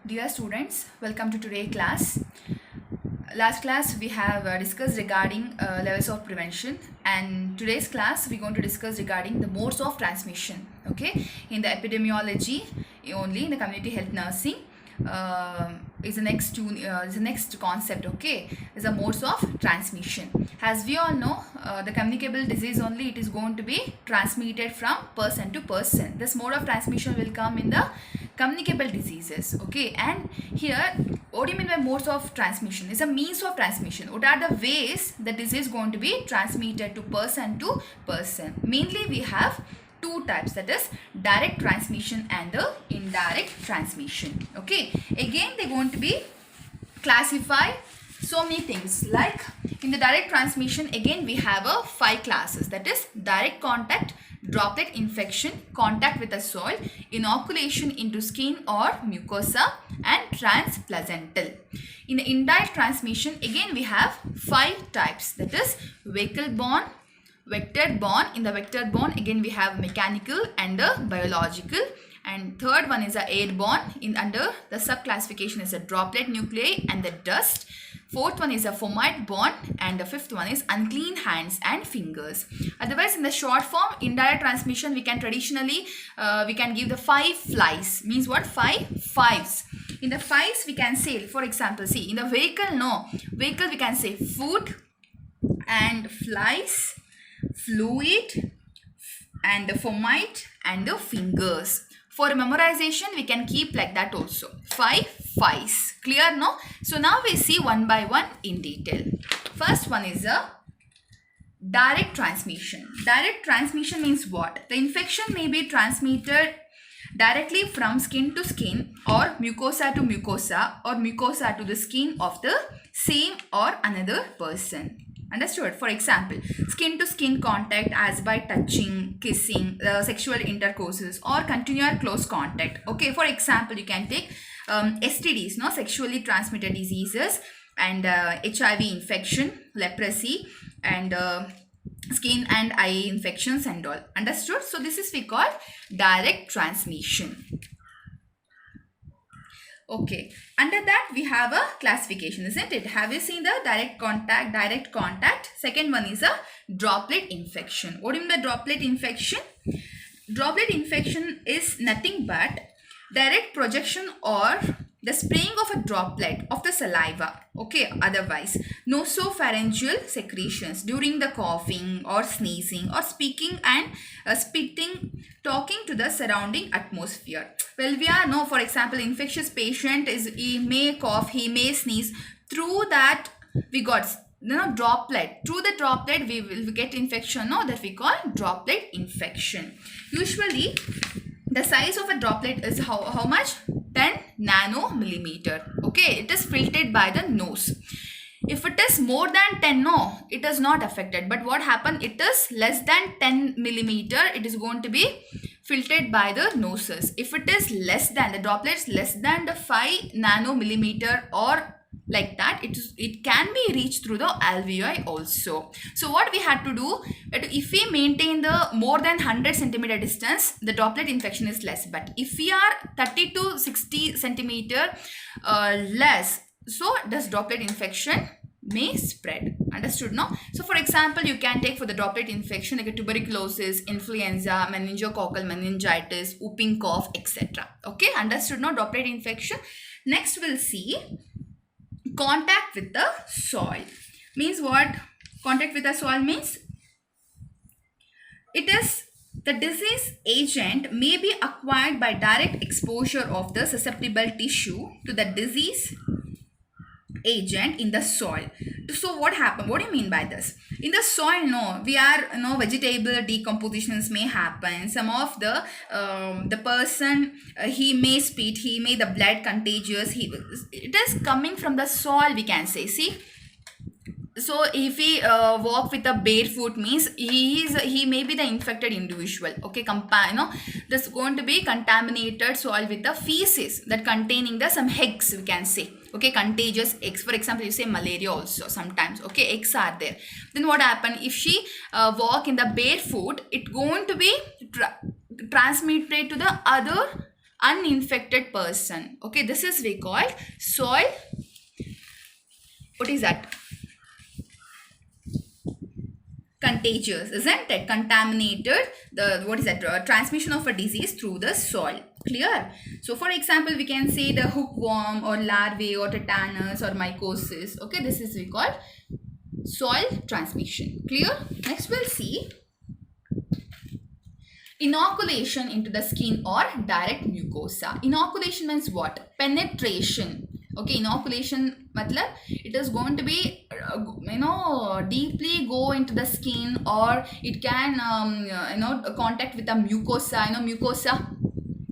Dear students, welcome to today's class. Last class we have discussed regarding levels of prevention, and today's class we're going to discuss regarding the modes of transmission. Okay, in the epidemiology only, in the community health nursing is the next concept. Okay, is the modes of transmission. As we all know, the communicable disease only, it is going to be transmitted from person to person. This mode of transmission will come in the communicable diseases. Okay, and here what do you mean by modes of transmission? Is a means of transmission. What are the ways the disease is going to be transmitted to person? Mainly we have two types, that is direct transmission and the indirect transmission. Okay, again they're going to be classify so many things. Like in the direct transmission, again we have a 5 classes, that is direct contact, droplet infection, contact with the soil, inoculation into skin or mucosa, and transplacental. In the indirect transmission, again we have 5 types, that is vehicle borne, vector borne. In the vector borne, again we have mechanical and the biological, and third one is a airborne. In under the sub classification is a droplet nuclei and the dust. Fourth one is a fomite borne, and the fifth one is unclean hands and fingers. Otherwise, in the short form, indirect transmission, we can traditionally we can give the 5 flies. Means what? 5 fives. In the fives, we can say, for example, see in the vehicle, vehicle we can say food and flies, fluid, and the fomite and the fingers. For memorization, we can keep like that also. 5 fives. Clear, no? So now we see one by one in detail. First one is a direct transmission. Direct transmission means what? The infection may be transmitted directly from skin to skin, or mucosa to mucosa, or mucosa to the skin of the same or another person. Understood? For example, skin to skin contact as by touching, kissing, sexual intercourses, or continual close contact. Okay, for example, you can take STDs, no, sexually transmitted diseases, and HIV infection, leprosy, and skin and eye infections and all. Understood? So this is we call direct transmission. Okay, under that we have a classification, isn't it? Have you seen the direct contact? Second one is a droplet infection. What do you mean by droplet infection? Droplet infection is nothing but direct projection or the spraying of a droplet of the saliva, okay, otherwise nasopharyngeal secretions during the coughing or sneezing or speaking and spitting, talking to the surrounding atmosphere. Well, we are know, for example, infectious patient is, he may cough, he may sneeze, through that we got droplet. Through the droplet we will get infection, that we call droplet infection. Usually the size of a droplet is how much? 10 nanomillimeter. Okay, it is filtered by the nose. If it is more than 10, no, it is not affected. But what happened? It is less than 10 millimeter, it is going to be filtered by the noses. If it is less than, the droplets less than the 5 nanomillimeter or like that, it can be reached through the alveoli also. So what we had to do, if we maintain the more than 100 centimeter distance, the droplet infection is less. But if we are 30 to 60 centimeter less, so this droplet infection may spread. Understood, no? So for example, you can take for the droplet infection like a tuberculosis, influenza, meningococcal meningitis, whooping cough, etc. Okay, understood, no? Droplet infection. Next we'll see contact with the soil. Means what? Contact with the soil means it is the disease agent may be acquired by direct exposure of the susceptible tissue to the disease agent in the soil. So what happened? What do you mean by this? In the soil, we are vegetable decompositions may happen. Some of the person he may spit, he may the blood contagious. It is coming from the soil, we can say. See. So if he walk with a barefoot means he may be the infected individual. Okay, this going to be contaminated soil with the feces that containing the some eggs, we can say. Okay, contagious eggs. For example, you say malaria also sometimes. Okay, eggs are there. Then what happen if she walk in the barefoot? It going to be transmitted to the uninfected person. Okay, this is we call soil. What is that? Contagious, isn't it? Contaminated, the what is that, transmission of a disease through the soil. Clear? So for example, we can say the hookworm or larvae or tetanus or mycosis. Okay, this is we call soil transmission. Clear? Next we'll see inoculation into the skin or direct mucosa. Inoculation means what? Penetration. Okay, inoculation matlab it is going to be deeply go into the skin, or it can contact with the mucosa.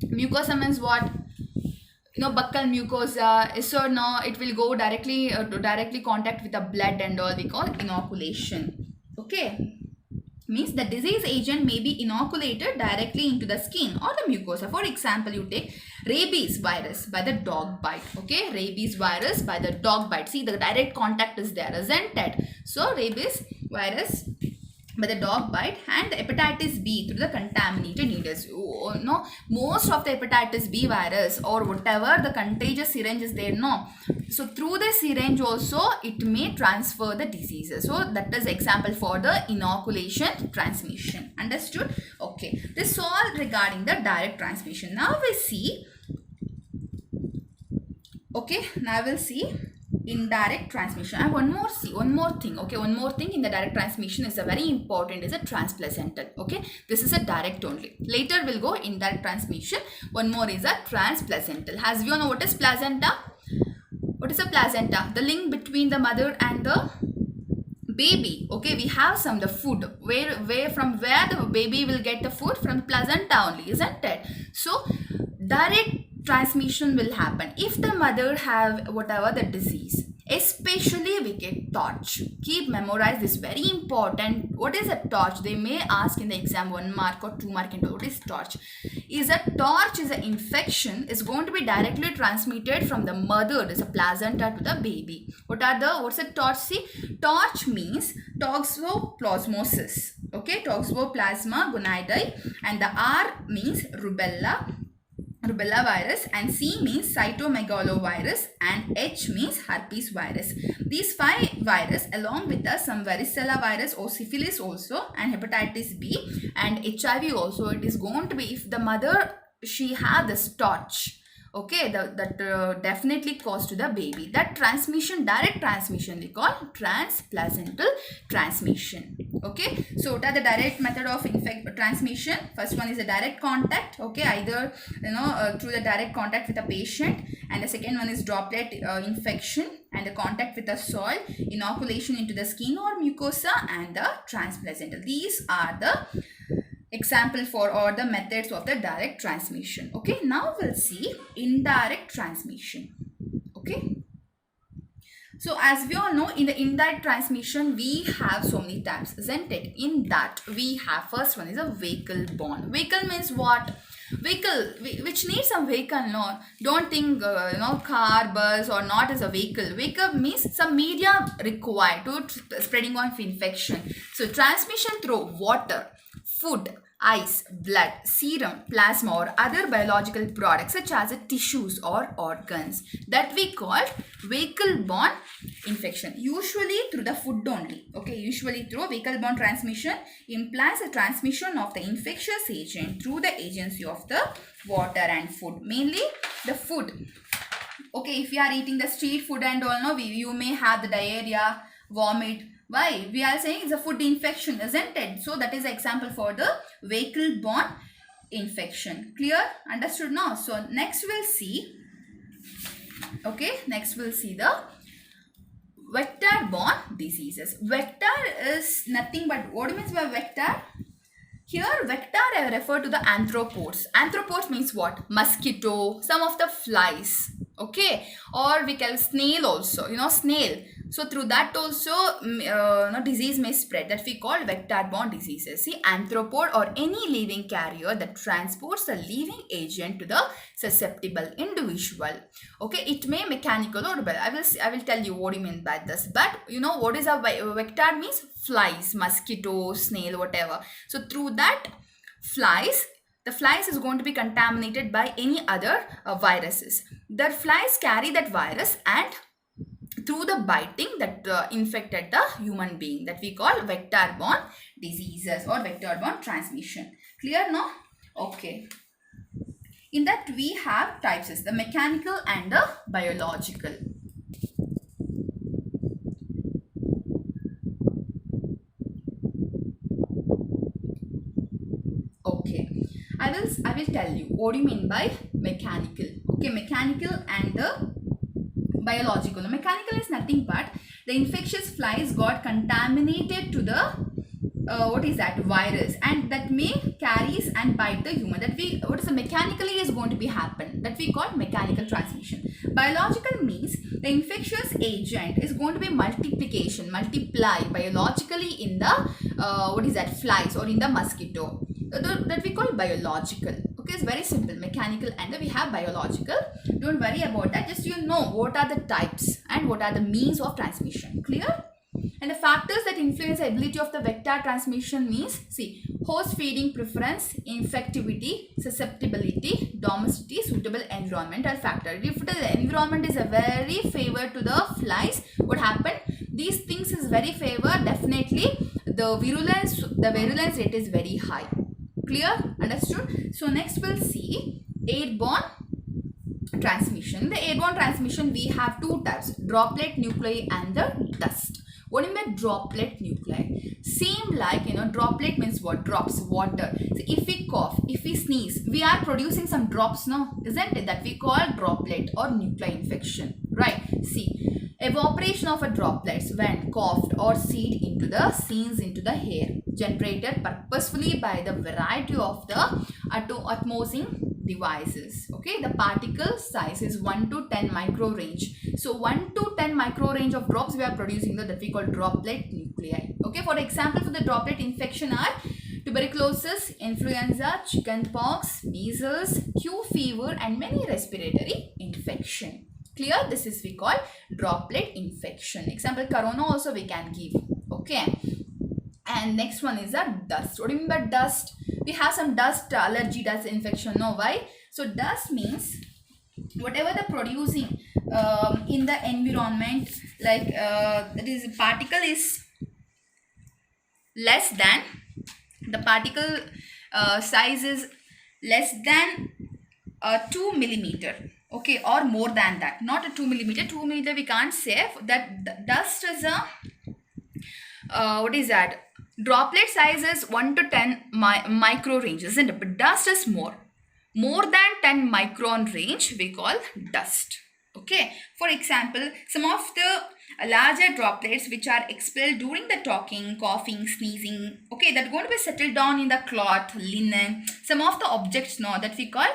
Mucosa means what? Buccal mucosa. Yes or no? It will go directly contact with the blood and all. We call inoculation. Okay, means the disease agent may be inoculated directly into the skin or the mucosa. For example, you take rabies virus by the dog bite. Okay, rabies virus by the dog bite. See, the direct contact is there, isn't it? So rabies virus by the dog bite, and the hepatitis B through the contaminated needles. Most of the hepatitis B virus or whatever the contagious syringe is there, so through the syringe also it may transfer the diseases. So that is example for the inoculation transmission. Understood? Okay, this is all regarding the direct transmission. Now we see, okay, now we'll see indirect transmission. And one more thing. Okay, one more thing in the direct transmission is a very important, is a transplacental. Okay, this is a direct only. Later we'll go indirect transmission. One more is a transplacental. As you know, what is placenta? What is a placenta? The link between the mother and the baby. Okay, we have the food from where the baby will get the food, from placenta only, isn't it? So direct transmission will happen if the mother have whatever the disease, especially we get torch. Keep memorize this, very important. What is a torch? They may ask in the exam 1 mark or 2 mark into what is torch. Is a torch is an infection is going to be directly transmitted from the mother, there's a placenta, to the baby. What's a torch? See, torch means toxoplasmosis. Okay, toxoplasma gonadie, and the R means rubella virus, and C means cytomegalovirus, and H means herpes virus. These 5 virus along with some varicella virus or syphilis also, and hepatitis B and HIV also, it is going to be, if the mother she have this torch, okay, that definitely cause to the baby. That transmission, direct transmission, we call transplacental transmission. Okay, so what are the direct method of transmission? First one is a direct contact. Okay, either through the direct contact with a patient, and the second one is droplet infection and the contact with the soil, inoculation into the skin or mucosa, and the transplacental. These are the example for or the methods of the direct transmission. Okay, now we'll see indirect transmission. Okay, so as we all know, in the indirect transmission we have so many types, isn't it? In that we have, first one is a vehicle borne. Vehicle means what? Vehicle which needs some vehicle. No, don't think car, bus or not as a vehicle. Vehicle means some media required to spreading of infection. So transmission through water, food, ice, blood, serum, plasma or other biological products such as tissues or organs, that we call vehicle-borne infection. Usually through the food only. Okay, usually through vehicle-borne transmission implies a transmission of the infectious agent through the agency of the water and food. Mainly the food. Okay, if you are eating the street food and all, no, you may have the diarrhea, vomit. Why? We are saying it's a food infection, isn't it? So that is an example for the vehicle-borne infection. Clear? Understood now? So next we'll see. Okay, next we'll see the vector-borne diseases. Vector is nothing but, what do you mean by vector? Here vector I refer to the arthropods. Arthropods means what? Mosquito, some of the flies. Okay, or we call snail also. Snail. So through that also disease may spread, that we call vector-borne diseases. See, arthropod or any living carrier that transports the living agent to the susceptible individual. Okay, it may mechanical or I will tell you what you mean by this. But what is a vector means? Flies, mosquitoes, snail, whatever. So through that flies, the flies is going to be contaminated by any other viruses. The flies carry that virus and through the biting that infected the human being, that we call vector-borne diseases or vector-borne transmission. Clear, no? Okay. In that we have types is the mechanical and the biological. Okay, I will tell you what do you mean by mechanical. Okay, mechanical and the biological. Mechanical is nothing but the infectious flies got contaminated to the what is that virus, and that may carries and bite the human. That we what is the mechanically is going to be happen, that we call mechanical transmission. Biological means the infectious agent is going to be multiply biologically in the what is that flies or in the mosquito, that we call biological. Okay, it's very simple, mechanical and we have biological. Don't worry about that, just you know what are the types and what are the means of transmission. Clear? And the factors that influence the ability of the vector transmission means, see, host feeding preference, infectivity, susceptibility, domesticity, suitable environment are factors. If the environment is a very favor to the flies, what happen? These things is very favor, definitely the virulence rate is very high. Clear? Understood? So next we'll see airborne transmission. The airborne transmission we have two types, droplet nuclei and the dust. What do you mean by droplet nuclei? Same like, droplet means what? Drops, water. So if we cough, if we sneeze, we are producing some drops, no? Isn't it? That we call droplet or nuclei infection, right? See, evaporation of a droplets when coughed or sneezed into the air, generated purposefully by the variety of the atmospheric devices. Okay, the particle size is 1 to 10 micro range. So 1 to 10 micro range of drops we are producing that we call droplet nuclei. Okay, for example, for the droplet infection are tuberculosis, influenza, chickenpox, measles, Q fever and many respiratory infection. Clear? This is we call droplet infection. Example, corona also we can give. Okay. And next one is a dust. What do you mean by dust? We have some dust allergy, dust infection. No, why? So dust means whatever the producing in the environment, like that is particle is less than, the particle size is less than 2 millimeter. Okay, or more than that, not a 2 millimeter. 2 millimeter we can't say. That dust is a what is that? Droplet size is 1 to 10 micro range, isn't it? But dust is more than 10 micron range we call dust. Okay, for example, some of the larger droplets which are expelled during the talking, coughing, sneezing, okay, that are going to be settled down in the cloth, linen, some of the objects now that we call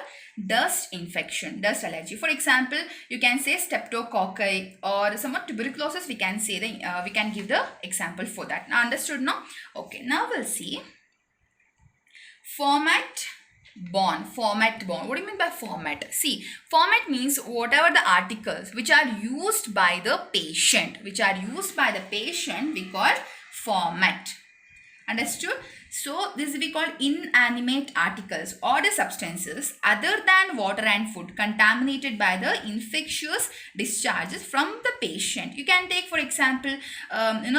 dust infection, dust allergy. For example, you can say streptococci or some of tuberculosis, we can say we can give the example for that. Now understood, no? Okay, now we'll see format borne. What do you mean by format? See, format means whatever the articles which are used by the patient, we call format. Understood? So this we call inanimate articles or the substances other than water and food contaminated by the infectious discharges from the patient. You can take for example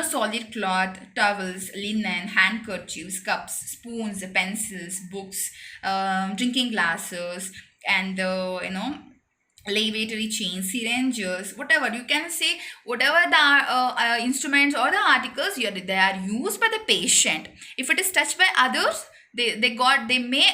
solid cloth, towels, linen, handkerchiefs, cups, spoons, pencils, books, drinking glasses, and lavatory chains, syringes, whatever you can say, whatever the instruments or the articles they are used by the patient. If it is touched by others, they may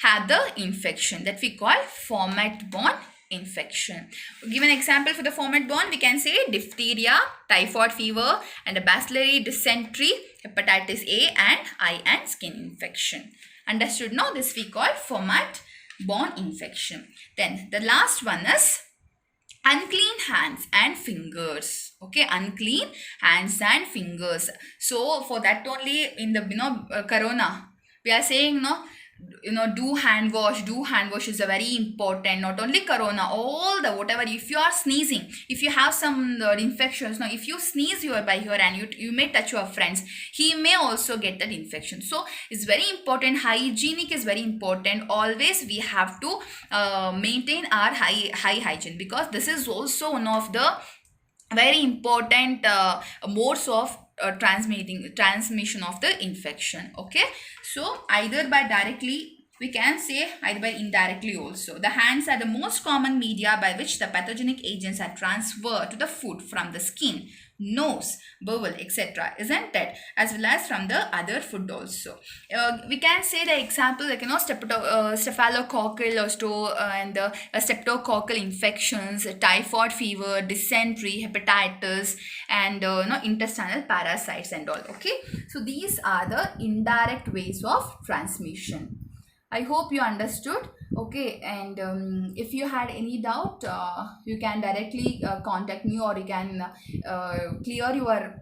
have the infection that we call format-borne infection. Give an example for the format-borne. We can say diphtheria, typhoid fever, and a bacillary dysentery, hepatitis A and eye and skin infection. Understood? Now this we call format-borne infection. Then the last one is unclean hands and fingers. Okay, unclean hands and fingers. So for that only in the corona we are saying do hand wash is a very important. Not only corona, all the whatever, if you are sneezing, if you have some infections, now if you sneeze your by here and you may touch your friends, he may also get that infection. So it's very important, hygienic is very important. Always we have to maintain our high hygiene, because this is also one of the very important modes of transmission of the infection. Okay, so either by directly, we can say either by indirectly also. The hands are the most common media by which the pathogenic agents are transferred to the food from the skin, nose, bowel, etc., isn't it? As well as from the other food also. We can say the example like staphylococcal and streptococcal infections, typhoid fever, dysentery, hepatitis, and intestinal parasites and all. Okay, so these are the indirect ways of transmission. I hope you understood. Okay, and if you had any doubt, you can directly contact me, or you can clear your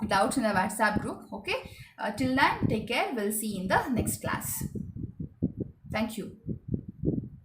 doubts in the WhatsApp group. Okay, till then, take care. We'll see you in the next class. Thank you.